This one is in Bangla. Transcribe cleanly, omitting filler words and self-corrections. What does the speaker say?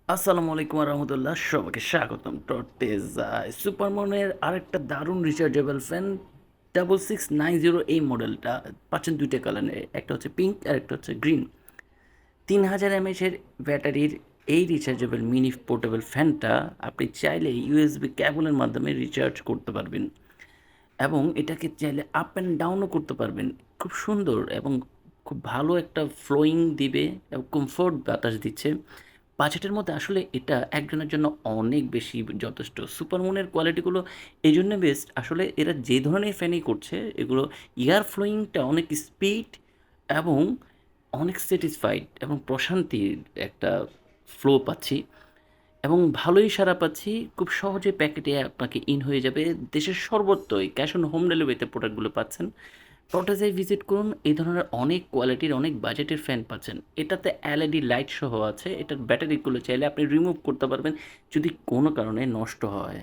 আসসালামু আলাইকুম রহমতুল্লাহ, সবাইকে স্বাগতম টর্টেজায়। সুপারমনের আরেকটা দারুণ রিচার্জেবল ফ্যান 6690, এই মডেলটা পাচ্ছেন দুইটা কালারে, একটা হচ্ছে পিঙ্ক আর একটা হচ্ছে গ্রিন। 3000 mAh ব্যাটারির এই রিচার্জেবল মিনি পোর্টেবল ফ্যানটা আপনি চাইলে ইউএসবি কেবলের মাধ্যমে রিচার্জ করতে পারবেন এবং এটাকে চাইলে আপ অ্যান্ড ডাউনও করতে পারবেন। খুব সুন্দর এবং খুব ভালো একটা ফ্লোয়িং দিবে এবং কমফোর্ট বাতাস দিচ্ছে। বাজেটের মধ্যে আসলে এটা একজনের জন্য অনেক বেশি যথেষ্ট। সুপারমুনের কোয়ালিটিগুলো এই জন্য বেস্ট, আসলে এরা যে ধরনের ফ্যানই করছে এগুলো এয়ার ফ্লোয়িংটা অনেক স্পিড এবং অনেক স্যাটিসফাইড এবং প্রশান্তির একটা ফ্লো পাচ্ছি এবং ভালোই সাড়া পাচ্ছি। খুব সহজে প্যাকেটে আপনাকে ইন হয়ে যাবে। দেশের সর্বত্রই ক্যাশ অন হোম ডেলিভারিতে প্রোডাক্টগুলো পাচ্ছেন। টর্টেজায় ভিজিট করুন, এই ধরনের অনেক কোয়ালিটির অনেক বাজেটের ফ্যান পাচ্ছেন। এটাতে এলইডি লাইট সহ আছে। এটার ব্যাটারিগুলো চাইলে আপনি রিমুভ করতে পারবেন যদি কোনো কারণে নষ্ট হয়।